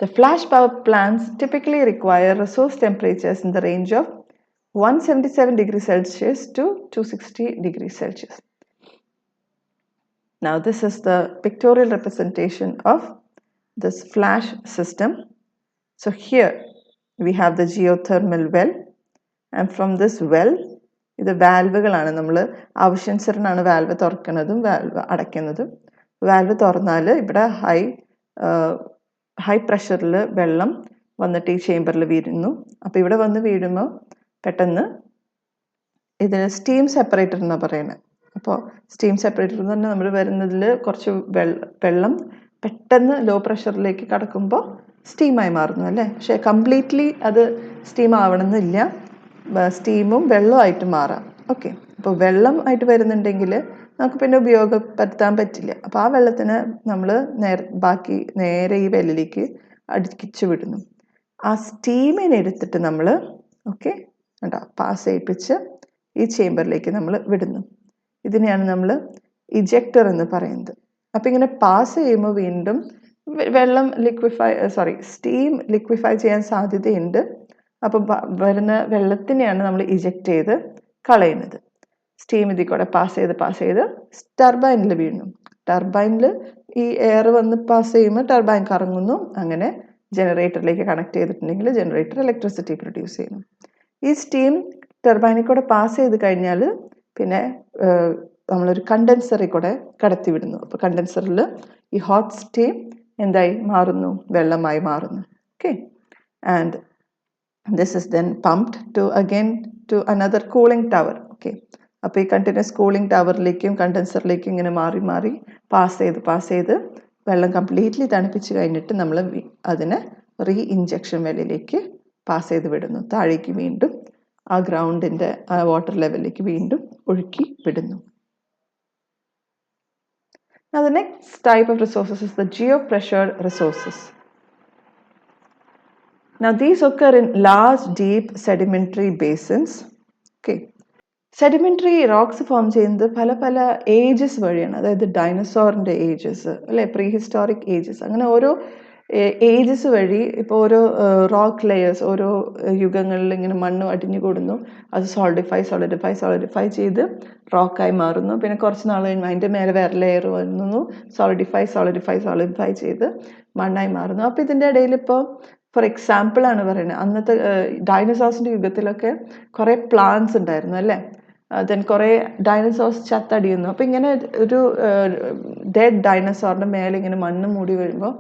The flash power plants typically require resource temperatures in the range of 177 degrees Celsius to 260 degrees Celsius. Now this is the pictorial representation of this flash system. So here we have the geothermal well, and from this well ഇത് വാൽവുകളാണ്. നമ്മൾ ആവശ്യാനുസരണമാണ് valve തുറക്കുന്നതും valve അടയ്ക്കുന്നതും. Valve തുറന്നാൽ ഇവിടെ high പ്രഷറിൽ വെള്ളം വന്നിട്ട് ഈ ചേമ്പറിൽ വീഴുന്നു. അപ്പോൾ ഇവിടെ വന്ന് വീഴുമ്പോൾ പെട്ടെന്ന് ഇതിന് സ്റ്റീം സെപ്പറേറ്റർ എന്നാണ് പറയുന്നത്. അപ്പോൾ സ്റ്റീം സെപ്പറേറ്റർ എന്ന് പറഞ്ഞാൽ നമ്മൾ വരുന്നതിൽ കുറച്ച് വെള്ളം പെട്ടെന്ന് ലോ പ്രഷറിലേക്ക് കടക്കുമ്പോൾ സ്റ്റീമായി മാറുന്നു അല്ലേ. പക്ഷേ കംപ്ലീറ്റ്ലി അത് സ്റ്റീം ആവണമെന്നില്ല, സ്റ്റീമും വെള്ളമായിട്ട് മാറാം. ഓക്കെ, അപ്പോൾ വെള്ളം ആയിട്ട് വരുന്നുണ്ടെങ്കിൽ നമുക്ക് പിന്നെ ഉപയോഗപ്പെടുത്താൻ പറ്റില്ല. അപ്പോൾ ആ വെള്ളത്തിന് നമ്മൾ നേരെ ഈ വെല്ലിലേക്ക് അടുക്കിച്ചു വിടുന്നു. ആ സ്റ്റീമിനെ എടുത്തിട്ട് നമ്മൾ പാസ് ചെയ്യിപ്പിച്ച് ഈ ചേമ്പറിലേക്ക് നമ്മൾ വിടുന്നു. ഇതിനെയാണ് നമ്മൾ ഇജക്ടർ എന്ന് പറയുന്നത്. അപ്പം ഇങ്ങനെ പാസ് ചെയ്യുമ്പോൾ വീണ്ടും സ്റ്റീം ലിക്വിഫൈ ചെയ്യാൻ സാധ്യതയുണ്ട്. അപ്പോൾ വരുന്ന വെള്ളത്തിനെയാണ് നമ്മൾ ഇജക്റ്റ് ചെയ്ത് കളയുന്നത്. സ്റ്റീം ഇതിൽ കൂടെ പാസ് ചെയ്ത് ടർബൈനിൽ വീഴുന്നു. ടർബൈനിൽ ഈ എയർ വന്ന് പാസ് ചെയ്യുമ്പോൾ ടർബൈൻ കറങ്ങുന്നു. അങ്ങനെ ജനറേറ്ററിലേക്ക് കണക്ട് ചെയ്തിട്ടുണ്ടെങ്കിൽ ജനറേറ്റർ ഇലക്ട്രിസിറ്റി പ്രൊഡ്യൂസ് ചെയ്യുന്നു. ഈ സ്റ്റീം ടർബൈനിൽ കൂടെ പാസ് ചെയ്ത് കഴിഞ്ഞാൽ പിന്നെ നമ്മളൊരു കണ്ടൻസറിൽ കൂടെ കടത്തിവിടുന്നു. അപ്പോൾ കണ്ടൻസറിൽ ഈ ഹോട്ട് സ്റ്റീം എന്തായി മാറുന്നു? വെള്ളമായി മാറുന്നു. Okay, and this is then pumped to another cooling tower. Okay, അപ്പോൾ ഈ കണ്ടിന്യൂസ് കൂളിംഗ് ടവറിലേക്കും കണ്ടൻസറിലേക്കും ഇങ്ങനെ മാറി പാസ് ചെയ്ത് വെള്ളം കംപ്ലീറ്റ്ലി തണുപ്പിച്ച് കഴിഞ്ഞിട്ട് നമ്മൾ അതിനെ ഇഞ്ചക്ഷൻ വെല്ലിലേക്ക് പാസ് ചെയ്ത് വിടുന്നു. താഴേക്ക് വീണ്ടും ആ ഗ്രൗണ്ടിൻ്റെ ആ വാട്ടർ ലെവലിലേക്ക് വീണ്ടും ഒഴുക്കി വിടുന്നു. Now the next type of resources is the geopressure resources. Now these occur in large deep sedimentary basins. Okay. Sedimentary rocks form ചെയ്യുന്നത് പല ഏജസ് വഴിയാണ്. അതായത് ഡൈനസോറിൻ്റെ ഏജസ് അല്ലെ, പ്രീ ഹിസ്റ്റോറിക് ഏജസ്, അങ്ങനെ ഓരോ ഏജസ് വഴി ഇപ്പോൾ ഓരോ റോക്ക് ലെയേഴ്സ് ഓരോ യുഗങ്ങളിൽ ഇങ്ങനെ മണ്ണ് അടിഞ്ഞു കൂടുന്നു. അത് സോളിഡിഫൈ ചെയ്ത് റോക്കായി മാറുന്നു. പിന്നെ കുറച്ച് നാൾ കഴിയുമ്പോൾ അതിൻ്റെ മേലെ വേറെ ലെയർ വന്നു, സോളിഡിഫൈ ചെയ്ത് മണ്ണായി മാറുന്നു. അപ്പോൾ ഇതിൻ്റെ ഇടയിൽ ഇപ്പോൾ ഫോർ എക്സാമ്പിൾ ആണ് പറയുന്നത്, അന്നത്തെ ഡൈനസോഴ്സിൻ്റെ യുഗത്തിലൊക്കെ കുറേ പ്ലാന്റ്സ് ഉണ്ടായിരുന്നു അല്ലേ. ദെൻ കുറേ ഡൈനസോഴ്സ് ചത്തടിയുന്നു. അപ്പോൾ ഇങ്ങനെ ഒരു ഡെഡ് ഡൈനസോറിൻ്റെ മേലെ ഇങ്ങനെ മണ്ണ് മൂടി വരുമ്പോൾ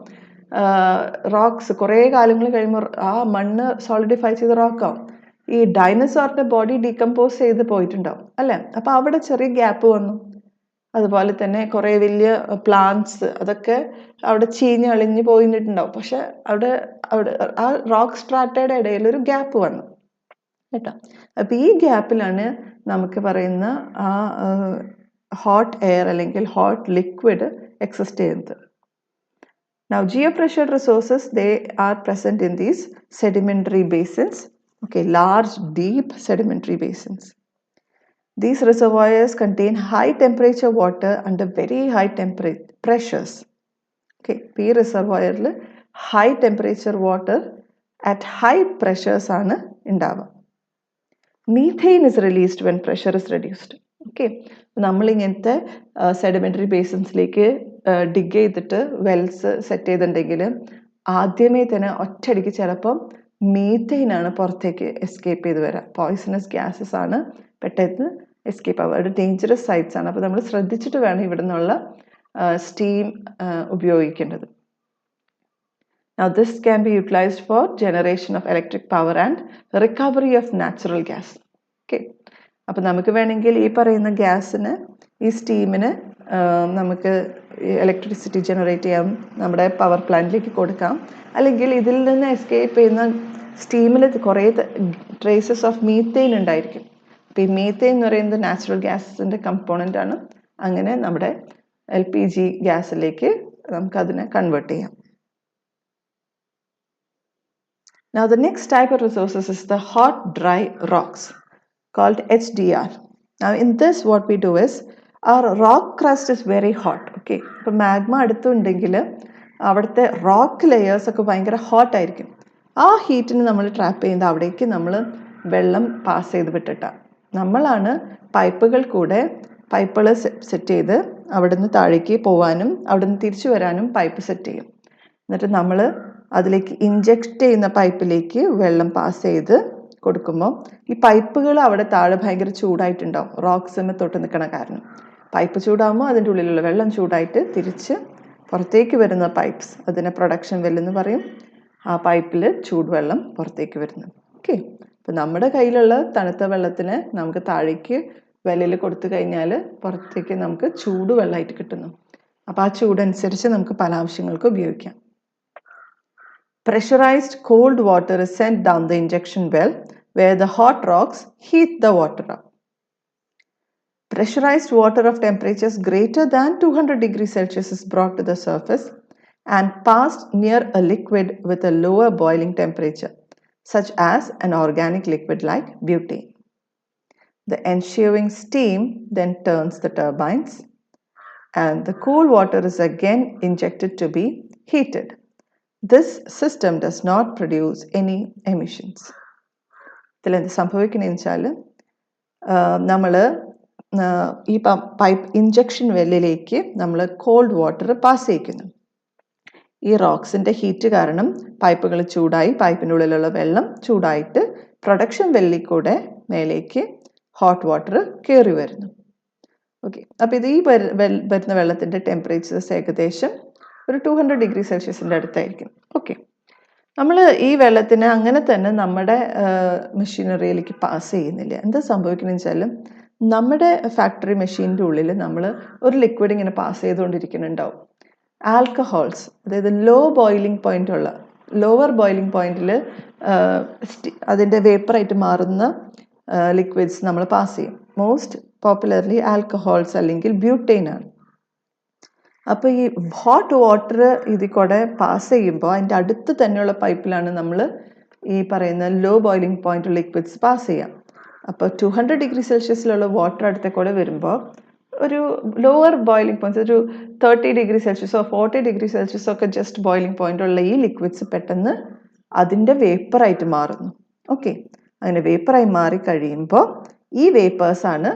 റോക്സ് കുറേ കാലങ്ങൾ കഴിയുമ്പോൾ ആ മണ്ണ് സോളിഡിഫൈ ചെയ്ത് റോക്കാവും. ഈ ഡൈനസോറിൻ്റെ ബോഡി ഡീകമ്പോസ് ചെയ്ത് പോയിട്ടുണ്ടാവും അല്ലേ. അപ്പോൾ അവിടെ ചെറിയ ഗ്യാപ്പ് വന്നു. അതുപോലെ തന്നെ കുറേ വലിയ പ്ലാന്റ്സ് അതൊക്കെ അവിടെ ചീഞ്ഞ് അളിഞ്ഞ് പോയിട്ടുണ്ടാവും. പക്ഷെ അവിടെ ആ റോക്ക് സ്ട്രാറ്റയുടെ ഇടയിൽ ഒരു ഗ്യാപ്പ് വന്നു കേട്ടോ. അപ്പം ഈ ഗ്യാപ്പിലാണ് നമുക്ക് പറയുന്ന ആ ഹോട്ട് എയർ അല്ലെങ്കിൽ ഹോട്ട് ലിക്വിഡ് എക്സിസ്റ്റ് ചെയ്യുന്നത്. Now geopressure resources, they are present in these sedimentary basins. Okay, large deep sedimentary basins. These reservoirs contain high temperature water under very high pressures. Okay, ഈ റിസർവോയറിൽ high temperature water at high pressures ആണ് ഉണ്ടാവുക. Methane is released when pressure is reduced. Okay, നമ്മളിങ്ങനത്തെ sedimentary ബേസിൻസിലേക്ക് dig ചെയ്തിട്ട് wells set ചെയ്തിട്ടുണ്ടെങ്കിൽ ആദ്യമേ തന്നെ ഒറ്റയടിക്ക് ചിലപ്പം മീഥെയിനാണ് പുറത്തേക്ക് എസ്കേപ്പ് ചെയ്ത് വരാം. പോയിസണസ് ഗ്യാസസ് ആണ് പെട്ടെന്ന് എസ്കേപ്പ് ആവുക. ഒരു ഡേഞ്ചറസ് സൈറ്റ്സ് ആണ്. അപ്പോൾ നമ്മൾ ശ്രദ്ധിച്ചിട്ട് വേണം ഇവിടെ നിന്നുള്ള സ്റ്റീം ഉപയോഗിക്കേണ്ടത്. Now this can be utilized for generation of electric power and recovery of natural gas. Okay, അപ്പോൾ നമുക്ക് വേണമെങ്കിൽ ഈ പറയുന്ന ഗ്യാസിന് ഈ സ്റ്റീമിന് നമുക്ക് ഇലക്ട്രിസിറ്റി ജനറേറ്റ് ചെയ്യാം, നമ്മുടെ പവർ പ്ലാന്റിലേക്ക് കൊടുക്കാം. അല്ലെങ്കിൽ ഇതിൽ നിന്ന് എസ്കേപ്പ് ചെയ്യുന്ന സ്റ്റീമിൽ കുറേ ട്രേസസ് ഓഫ് മീഥെയിൻ ഉണ്ടായിരിക്കും. അപ്പോൾ ഈ മീഥെയിൻ എന്ന് പറയുന്നത് നാച്ചുറൽ ഗ്യാസിൻ്റെ കമ്പോണൻ്റ് ആണ്. അങ്ങനെ നമ്മുടെ LPG ഗ്യാസിലേക്ക് നമുക്കതിനെ കൺവേർട്ട് ചെയ്യാം. Now the next type of resources is the hot dry rocks called HDR. Now in this what we do is our rock crust is very hot. Okay, ഇപ്പോൾ magma അടുത്തുണ്ടെങ്കിൽ അവിടുത്തെ rock layers ഒക്കെ ഭയങ്കര hot ആയിരിക്കും. ആ ഹീറ്റിന് നമ്മൾ trap ചെയ്യുന്നത് അവിടേക്ക് നമ്മൾ വെള്ളം പാസ് ചെയ്ത് വിട്ടിട്ടാണ്. നമ്മളാണ് പൈപ്പുകൾ സെറ്റ് ചെയ്ത് അവിടുന്ന് താഴേക്ക് പോകാനും അവിടുന്ന് തിരിച്ചു വരാനും പൈപ്പ് സെറ്റ് ചെയ്യും. എന്നിട്ട് നമ്മൾ അതിലേക്ക് ഇഞ്ചെക്റ്റ് ചെയ്യുന്ന പൈപ്പിലേക്ക് വെള്ളം പാസ് ചെയ്ത് കൊടുക്കുമ്പോൾ ഈ പൈപ്പുകൾ അവിടെ താഴെ ഭയങ്കര ചൂടായിട്ടുണ്ടാവും. റോക്സിന് തൊട്ട് നിൽക്കണ കാരണം പൈപ്പ് ചൂടാകുമ്പോൾ അതിൻ്റെ ഉള്ളിലുള്ള വെള്ളം ചൂടായിട്ട് തിരിച്ച് പുറത്തേക്ക് വരുന്ന പൈപ്പ്സ്, അതിനെ പ്രൊഡക്ഷൻ വെല്ലെന്ന് പറയും. ആ പൈപ്പിൽ ചൂടുവെള്ളം പുറത്തേക്ക് വരുന്നു. ഓക്കെ, അപ്പോൾ നമ്മുടെ കയ്യിലുള്ള തണുത്ത വെള്ളത്തിന് നമുക്ക് താഴേക്ക് വെല്ലിൽ കൊടുത്തു കഴിഞ്ഞാൽ പുറത്തേക്ക് നമുക്ക് ചൂടുവെള്ളമായിട്ട് കിട്ടുന്നു. അപ്പോൾ ആ ചൂടനുസരിച്ച് നമുക്ക് പല ആവശ്യങ്ങൾക്ക് ഉപയോഗിക്കാം. Pressurized cold water is sent down the injection well where the hot rocks heat the water up. Pressurized water of temperatures greater than 200 degrees Celsius is brought to the surface and passed near a liquid with a lower boiling temperature, such as an organic liquid like butane. The ensuing steam then turns the turbines, and the cool water is again injected to be heated. This system does not produce any emissions. ഇതിൽ എന്ത് സംഭവിക്കണമെന്ന് വെച്ചാൽ നമ്മൾ ഈ pipe injection വെല്ലിലേക്ക് നമ്മൾ called water pass ചെയ്യിക്കുന്നു. ഈ റോക്സിൻ്റെ heat കാരണം പൈപ്പുകൾ ചൂടായി പൈപ്പിൻ്റെ ഉള്ളിലുള്ള വെള്ളം ചൂടായിട്ട് പ്രൊഡക്ഷൻ വെല്ലിൽ കൂടെ മേലേക്ക് ഹോട്ട് വാട്ടർ കയറി വരുന്നു. ഓക്കെ, അപ്പോൾ ഇത് ഈ വരുന്ന വെള്ളത്തിൻ്റെ ടെമ്പറേച്ചേഴ്സ് ഏകദേശം ഒരു 200 ഡിഗ്രി സെൽഷ്യസിൻ്റെ അടുത്തായിരിക്കും. ഓക്കെ, നമ്മൾ ഈ വെള്ളത്തിന് അങ്ങനെ തന്നെ നമ്മുടെ മെഷീനറിയിലേക്ക് പാസ് ചെയ്യുന്നില്ല. എന്താ സംഭവിക്കുന്നതെന്ന് വെച്ചാൽ നമ്മുടെ ഫാക്ടറി മെഷീൻ്റെ ഉള്ളിൽ നമ്മൾ ഒരു ലിക്വിഡ് ഇങ്ങനെ പാസ് ചെയ്തുകൊണ്ടിരിക്കുന്നുണ്ടാവും. ആൽക്കഹോൾസ്, അതായത് ലോവർ ബോയിലിംഗ് പോയിന്റിൽ അതിൻ്റെ വേപ്പറായിട്ട് മാറുന്ന ലിക്വിഡ്സ് നമ്മൾ പാസ് ചെയ്യും. മോസ്റ്റ് പോപ്പുലർലി ആൽക്കഹോൾസ് അല്ലെങ്കിൽ ബ്യൂട്ടൈൻ ആണ്. അപ്പോൾ ഈ ഹോട്ട് വാട്ടർ ഇതിൽ കൂടെ പാസ് ചെയ്യുമ്പോൾ അതിൻ്റെ അടുത്ത് തന്നെയുള്ള പൈപ്പിലാണ് നമ്മൾ ഈ പറയുന്ന low boiling point liquids pass ചെയ്യാം. അപ്പോൾ 200 ഡിഗ്രി സെൽഷ്യസിലുള്ള വാട്ടർ അടുത്ത കൂടെ വരുമ്പോൾ ഒരു ലോവർ ബോയിലിംഗ് പോയിന്റ്, ഒരു 30 ഡിഗ്രി സെൽഷ്യസോ 40 ഡിഗ്രി സെൽഷ്യസോ ഒക്കെ ജസ്റ്റ് ബോയിലിംഗ് പോയിന്റുള്ള ഈ ലിക്വിഡ്സ് പെട്ടെന്ന് അതിൻ്റെ വേപ്പറായിട്ട് മാറുന്നു. ഓക്കെ, അങ്ങനെ വേപ്പറായി മാറി കഴിയുമ്പോൾ ഈ വേപ്പേഴ്സാണ്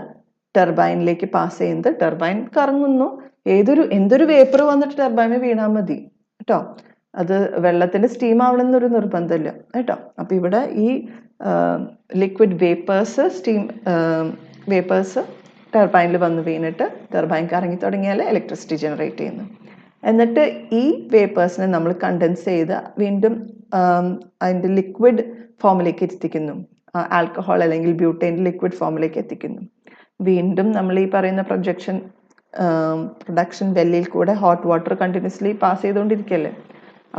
ടെർബൈനിലേക്ക് പാസ് ചെയ്യുന്നത്. ടെർബൈൻ കറങ്ങുന്നു. എന്തൊരു വേപ്പർ വന്നിട്ട് ടർബൈനിൽ വീണാൽ മതി കേട്ടോ. അത് വെള്ളത്തിൻ്റെ സ്റ്റീം ആവണമെന്നൊരു നിർബന്ധമില്ല കേട്ടോ. അപ്പോൾ ഇവിടെ ഈ ലിക്വിഡ് വേപ്പേഴ്സ് ടർബൈനിൽ വന്ന് വീണിട്ട് ടർബൈൻ കറങ്ങി തുടങ്ങിയാൽ ഇലക്ട്രിസിറ്റി ജനറേറ്റ് ചെയ്യുന്നു. എന്നിട്ട് ഈ വേപ്പേഴ്സിനെ നമ്മൾ കണ്ടൻസ് ചെയ്ത് വീണ്ടും അതിൻ്റെ ലിക്വിഡ് ഫോമിലേക്ക് എത്തിക്കുന്നു. ആൽക്കഹോൾ അല്ലെങ്കിൽ ബ്യൂട്ടൈൻ്റെ ലിക്വിഡ് ഫോമിലേക്ക് എത്തിക്കുന്നു. വീണ്ടും നമ്മൾ ഈ പറയുന്ന പ്രൊഡക്ഷൻ വെല്ലിൽ കൂടെ ഹോട്ട് വാട്ടർ കണ്ടിന്യൂസ്ലി പാസ് ചെയ്തുകൊണ്ടിരിക്കുകയല്ലേ.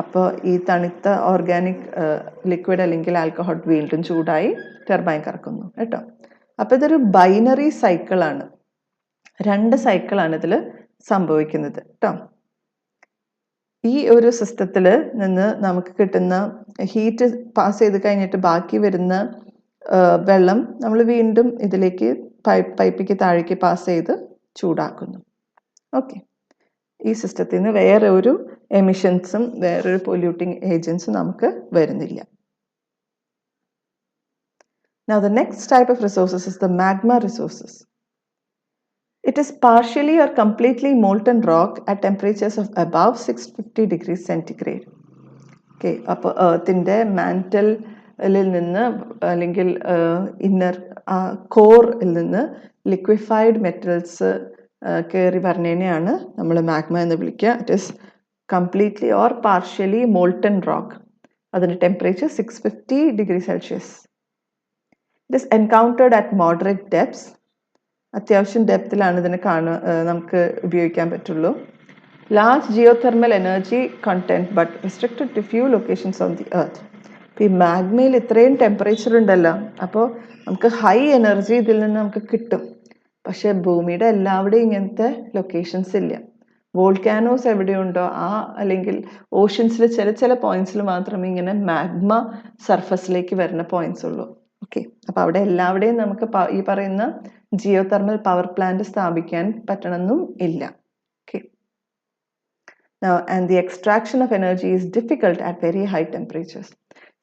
അപ്പോൾ ഈ തണുത്ത ഓർഗാനിക് ലിക്വിഡ് അല്ലെങ്കിൽ ആൽക്കഹോൾ വീണ്ടും ചൂടായി ടർബൈൻ കറക്കുന്നു കേട്ടോ. അപ്പോൾ ഇതൊരു ബൈനറി സൈക്കിളാണ്. 2 സൈക്കിളാണ് ഇതിൽ സംഭവിക്കുന്നത് കേട്ടോ. ഈ ഒരു സിസ്റ്റത്തിൽ നിന്ന് നമുക്ക് കിട്ടുന്ന ഹീറ്റ് പാസ് ചെയ്ത് കഴിഞ്ഞിട്ട് ബാക്കി വരുന്ന വെള്ളം നമ്മൾ വീണ്ടും ഇതിലേക്ക് പൈപ്പിക്ക് താഴേക്ക് പാസ് ചെയ്ത് ചൂടാക്കുന്നു. ഓക്കെ, ഈ സിസ്റ്റത്തിൽ നിന്ന് വേറെ ഒരു എമിഷൻസും വേറൊരു പൊല്യൂട്ടിങ് ഏജൻസും നമുക്ക് വരുന്നില്ല. Now the next type of resources is the magma resources. It is partially or completely molten rock at temperatures of above 650 degrees centigrade. Okay, അപ്പോൾ എർത്തിൻ്റെ മാൻറ്റലിൽ നിന്ന് അല്ലെങ്കിൽ ഇന്നർ കോറിൽ നിന്ന് ലിക്വിഫൈഡ് മെറ്റൽസ് കയറി വരുന്നതിനെയാണ് നമ്മൾ മാഗ്മ എന്ന് വിളിക്കുക. It is completely or partially molten rock. അതിൻ്റെ temperature 650 degree Celsius. It is encountered at moderate depths. അത്യാവശ്യം ഡെപ്തിലാണ് ഇതിനെ നമുക്ക് ഉപയോഗിക്കാൻ പറ്റുള്ളൂ. Large geothermal energy content but restricted to few locations on the earth. ഇപ്പോൾ ഈ മാഗ്മയിൽ ഇത്രയും ടെമ്പറേച്ചർ ഉണ്ടല്ലോ, അപ്പോൾ നമുക്ക് ഹൈ എനർജി ഇതിൽ നിന്ന് നമുക്ക് കിട്ടും. പക്ഷേ ഭൂമിയുടെ എല്ലാവിടെയും ഇങ്ങനത്തെ ലൊക്കേഷൻസ് ഇല്ല. വോൾക്കാനോസ് എവിടെയുണ്ടോ അല്ലെങ്കിൽ ഓഷ്യൻസിൽ ചില പോയിന്റ്സിൽ മാത്രമേ ഇങ്ങനെ മാഗ്മ സർഫസിലേക്ക് വരുന്ന പോയിന്റ്സ് ഉള്ളൂ. ഓക്കെ, അപ്പോൾ അവിടെ എല്ലാവിടെയും നമുക്ക് ഈ പറയുന്ന ജിയോ തെർമൽ പവർ പ്ലാന്റ് സ്ഥാപിക്കാൻ പറ്റണമെന്നും ഇല്ല. Okay, and the extraction of energy is difficult at very high temperatures.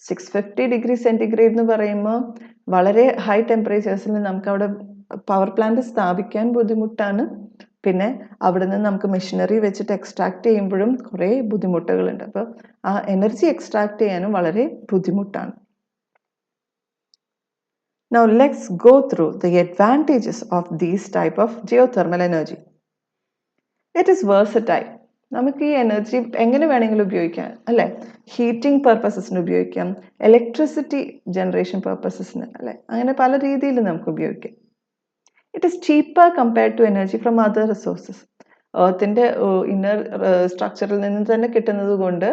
650 degree centigrade എന്ന് പറയുമ്പോൾ വളരെ ഹൈ ടെമ്പറേച്ചേഴ്സിൽ നമുക്ക് അവിടെ പവർ പ്ലാന്റ് സ്ഥാപിക്കാൻ ബുദ്ധിമുട്ടാണ്. പിന്നെ അവിടെ നിന്ന് നമുക്ക് മെഷീനറി വെച്ചിട്ട് എക്സ്ട്രാക്ട് ചെയ്യുമ്പോഴും കുറേ ബുദ്ധിമുട്ടുകളുണ്ട്. അപ്പോൾ ആ എനർജി എക്സ്ട്രാക്ട് ചെയ്യാനും വളരെ ബുദ്ധിമുട്ടാണ്. Now let's go through the advantages of these type of geothermal energy. It is versatile. നമുക്ക് ഈ എനർജി എങ്ങനെ വേണമെങ്കിലും ഉപയോഗിക്കാം അല്ലേ. ഹീറ്റിംഗ് പർപ്പസസിന് ഉപയോഗിക്കാം, ഇലക്ട്രിസിറ്റി ജനറേഷൻ പർപ്പസസിന് അല്ലേ, അങ്ങനെ പല രീതിയിൽ നമുക്ക് ഉപയോഗിക്കാം. It is cheaper compared to energy from other resources. എർത്തിൻ്റെ ഇന്നർ സ്ട്രക്ചറിൽ നിന്ന് തന്നെ കിട്ടുന്നത് കൊണ്ട്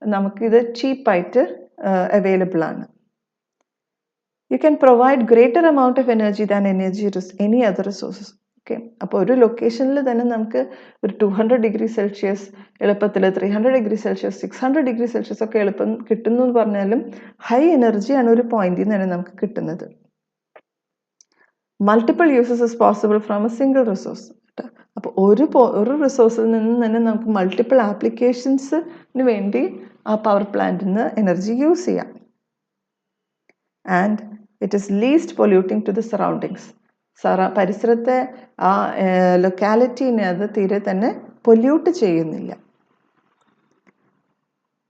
നമുക്കിത് ചീപ്പായിട്ട് അവൈലബിൾ ആണ്. You can provide greater amount of energy than any other resources. Okay, അപ്പോൾ ഒരു ലൊക്കേഷനിൽ തന്നെ നമുക്ക് ഒരു 200 ഡിഗ്രി സെൽഷ്യസ് എളുപ്പത്തിൽ, 300 ഡിഗ്രി സെൽഷ്യസ്, 600 ഡിഗ്രി സെൽഷ്യസ് ഒക്കെ എളുപ്പം കിട്ടുന്നു എന്ന് പറഞ്ഞാലും ഹൈ എനർജിയാണ് ഒരു പോയിന്റിൽ നിന്ന് തന്നെ നമുക്ക് കിട്ടുന്നത്. Multiple uses is possible from A single resource. അപ്പോൾ ഒരു റിസോഴ്സിൽ നിന്ന് തന്നെ നമുക്ക് മൾട്ടിപ്പിൾ ആപ്ലിക്കേഷൻസിന് വേണ്ടി ആ പവർ പ്ലാന്റിൽ നിന്ന് എനർജി യൂസ് ചെയ്യാം. And it is least polluting to the surroundings. പരിസരത്തെ ആ ലൊക്കാലിറ്റീനെ അത് തീരെ തന്നെ പൊല്യൂട്ട് ചെയ്യുന്നില്ല.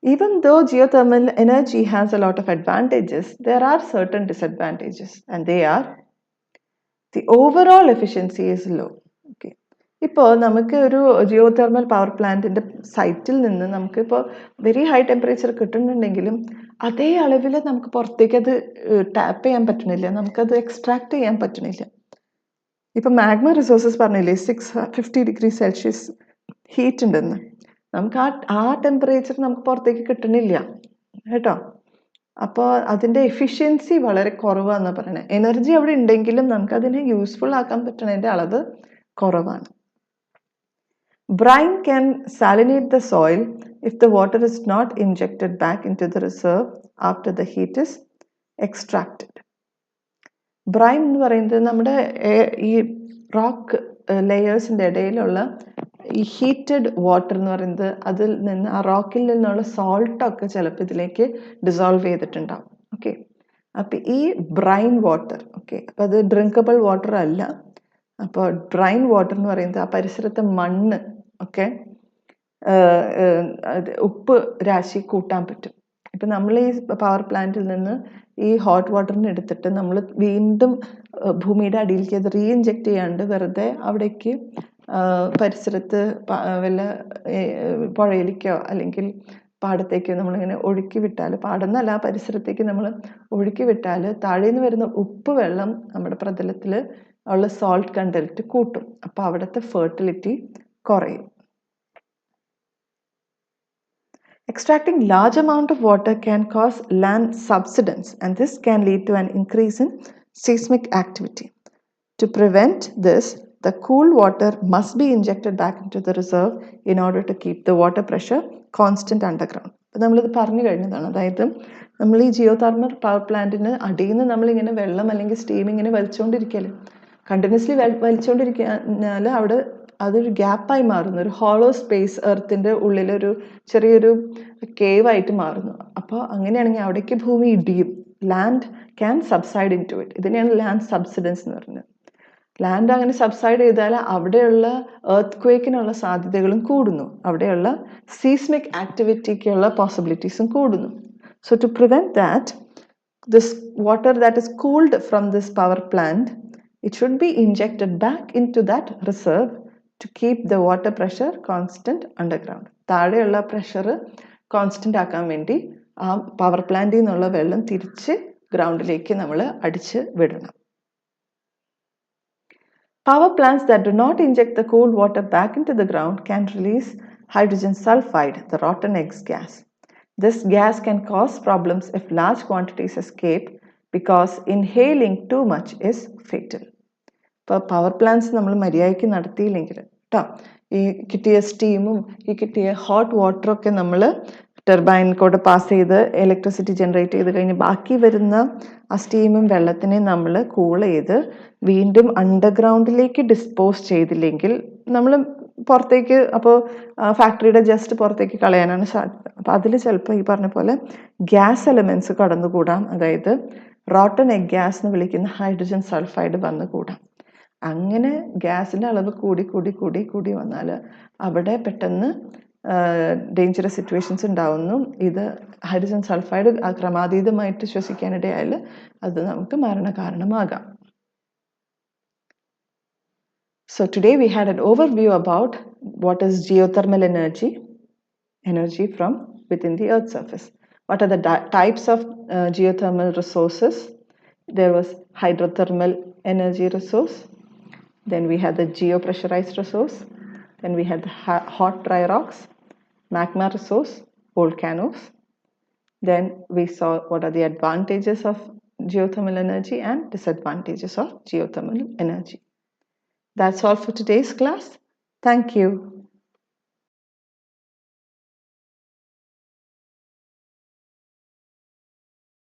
Even though geothermal energy has a lot of advantages, there are certain disadvantages, and they are the overall efficiency is low. Okay. ഇപ്പോൾ നമുക്ക് ഒരു geothermal power പ്ലാന്റിൻ്റെ സൈറ്റിൽ നിന്ന് നമുക്കിപ്പോൾ വെരി ഹൈ ടെമ്പറേച്ചർ കിട്ടുന്നുണ്ടെങ്കിലും അതേ അളവിൽ നമുക്ക് പുറത്തേക്ക് അത് ടാപ്പ് ചെയ്യാൻ പറ്റണില്ല, നമുക്കത് എക്സ്ട്രാക്ട് ചെയ്യാൻ പറ്റണില്ല. ഇപ്പം മാഗ്മ റിസോഴ്സസ് പറഞ്ഞില്ലേ 650 ഡിഗ്രി സെൽഷ്യസ് ഹീറ്റ് ഉണ്ടെന്ന്, നമുക്ക് ആ ടെമ്പറേച്ചർ നമുക്ക് പുറത്തേക്ക് കിട്ടണില്ല കേട്ടോ. അപ്പോൾ അതിൻ്റെ എഫിഷ്യൻസി വളരെ കുറവാണെന്ന് പറയണേ. എനർജി അവിടെ ഉണ്ടെങ്കിലും നമുക്കതിനെ യൂസ്ഫുൾ ആക്കാൻ പറ്റണതിൻ്റെ അളവ് കുറവാണ്. Brine can salinate the soil if the water is not injected back into the reserve after the heat is extracted. Brine എന്ന് പറയുന്നത് നമ്മുടെ ഈ റോക്ക് ലെയേഴ്സിൻ്റെ ഇടയിലുള്ള ഈ ഹീറ്റഡ് വാട്ടർ എന്ന് പറയുന്നത്, അതിൽ നിന്ന് ആ റോക്കിൽ നിന്നുള്ള സോൾട്ടൊക്കെ ചിലപ്പോൾ ഇതിലേക്ക് ഡിസോൾവ് ചെയ്തിട്ടുണ്ടാവും. ഓക്കെ, അപ്പം ഈ ബ്രൈൻ വാട്ടർ, ഓക്കെ, അപ്പം അത് ഡ്രിങ്കബിൾ വാട്ടർ അല്ല. അപ്പോൾ ബ്രൈൻ വാട്ടർ എന്ന് പറയുന്നത് ആ പരിസരത്തെ മണ്ണ് ഒക്കെ ഉപ്പ് രാശി കൂട്ടാൻ പറ്റും. ഇപ്പം നമ്മൾ ഈ പവർ പ്ലാന്റിൽ നിന്ന് ഈ ഹോട്ട് വാട്ടറിന് എടുത്തിട്ട് നമ്മൾ വീണ്ടും ഭൂമിയുടെ അടിയിലേക്ക് അത് റീഇൻജെക്ട് ചെയ്യാണ്ട് വെറുതെ അവിടേക്ക് പരിസരത്ത് വല്ല പുഴയിലേക്കോ അല്ലെങ്കിൽ പാടത്തേക്കോ നമ്മളിങ്ങനെ ഒഴുക്കി വിട്ടാൽ, പാടന്നല്ല ആ പരിസരത്തേക്ക് നമ്മൾ ഒഴുക്കി വിട്ടാൽ താഴേന്ന് വരുന്ന ഉപ്പ് വെള്ളം നമ്മുടെ പ്രതലത്തിൽ ഉള്ള സോൾട്ട് കണ്ടന്റ് കൂട്ടും. അപ്പോൾ അവിടുത്തെ ഫെർട്ടിലിറ്റി കുറയും. Extracting large amount of water can cause land subsidence, and this can lead to an increase in seismic activity. To prevent this, the cool water must be injected back into the reserve in order to keep the water pressure constant underground. അപ്പോൾ നമ്മളിത് പറഞ്ഞു കഴിഞ്ഞതാണ്. അതായത് നമ്മൾ ഈ geothermal power പ്ലാന്റിന് അടിയിൽ നിന്ന് നമ്മളിങ്ങനെ വെള്ളം അല്ലെങ്കിൽ സ്റ്റീം ഇങ്ങനെ വലിച്ചുകൊണ്ടിരിക്കല്, കണ്ടിന്യൂസ്ലി വലിച്ചുകൊണ്ടിരിക്കാൽ അവിടെ അതൊരു ഗ്യാപ്പായി മാറുന്നു, ഒരു ഹോളോ സ്പേസ് എർത്തിൻ്റെ ഉള്ളിലൊരു ചെറിയൊരു കേവായിട്ട് മാറുന്നു. അപ്പോൾ അങ്ങനെയാണെങ്കിൽ അവിടേക്ക് ഭൂമി ഇടിയും, land can subside into it. ഇതിനെയാണ് ലാൻഡ് സബ്സിഡൻസ് എന്ന് പറയുന്നത്. ലാൻഡ് അങ്ങനെ സബ്സൈഡ് ചെയ്താൽ അവിടെയുള്ള എർത്ത് ക്വേക്കിനുള്ള സാധ്യതകളും കൂടുന്നു, അവിടെയുള്ള സീസ്മിക് ആക്ടിവിറ്റിക്കുള്ള പോസിബിലിറ്റീസും കൂടുന്നു. So to prevent that, this water that is cooled from this power plant, it should be injected back into that reserve to keep the water pressure constant underground. താഴെയുള്ള pressure constant ആക്കാൻ വേണ്ടി ആ power പ്ലാന്റിൽ നിന്നുള്ള വെള്ളം തിരിച്ച് ഗ്രൗണ്ടിലേക്ക് നമ്മൾ അടിച്ച് വിടണം. Power plants that do not inject the cold water back into the ground can release hydrogen sulfide, the rotten eggs gas. This gas can cause problems if large quantities escape, because inhaling too much is fatal. ഇപ്പോൾ power plants നമ്മൾ മര്യാദയ്ക്ക് നടത്തിയില്ലെങ്കിൽ കേട്ടോ, ഈ കിട്ടിയ സ്റ്റീമും ഈ കിട്ടിയ hot വാട്ടറൊക്കെ നമ്മൾ turbine കൂടെ പാസ് ചെയ്ത് ഇലക്ട്രിസിറ്റി ജനറേറ്റ് ചെയ്ത് കഴിഞ്ഞ് ബാക്കി വരുന്ന ആ സ്റ്റീമും വെള്ളത്തിനെയും നമ്മൾ കൂൾ ചെയ്ത് വീണ്ടും അണ്ടർഗ്രൗണ്ടിലേക്ക് ഡിസ്പോസ് ചെയ്തില്ലെങ്കിൽ നമ്മൾ പുറത്തേക്ക്, അപ്പോൾ ഫാക്ടറിയുടെ ജസ്റ്റ് പുറത്തേക്ക് കളയാനാണ് സാധ്യത. അപ്പോൾ അതിൽ ചിലപ്പോൾ ഈ പറഞ്ഞ പോലെ ഗ്യാസ് എലമെൻറ്റ്സ് കടന്നുകൂടാം, അതായത് റോട്ടൺ എഗ് ഗ്യാസ് എന്ന് വിളിക്കുന്ന ഹൈഡ്രജൻ സൾഫൈഡ് വന്നുകൂടാം. അങ്ങനെ ഗ്യാസിൻ്റെ അളവ് കൂടി കൂടി കൂടി കൂടി വന്നാൽ അവിടെ പെട്ടെന്ന് ഡേഞ്ചറസ് സിറ്റുവേഷൻസ് ഉണ്ടാവുന്നു. ഇത് ഹൈഡ്രജൻ സൾഫൈഡ് ക്രമാതീതമായിട്ട് ശ്വസിക്കാനിടയായാൽ അത് നമുക്ക് മരണകാരണമാകാം. So today we had an overview about what is geothermal energy from within the Earth's surface. What are the types of geothermal resources? There was hydrothermal energy resource, then we had the geopressurized resource, then we had the hot dry rocks, magma resource, volcanoes. Then we saw what are the advantages of geothermal energy and disadvantages of geothermal energy. That's all for today's class. Thank you.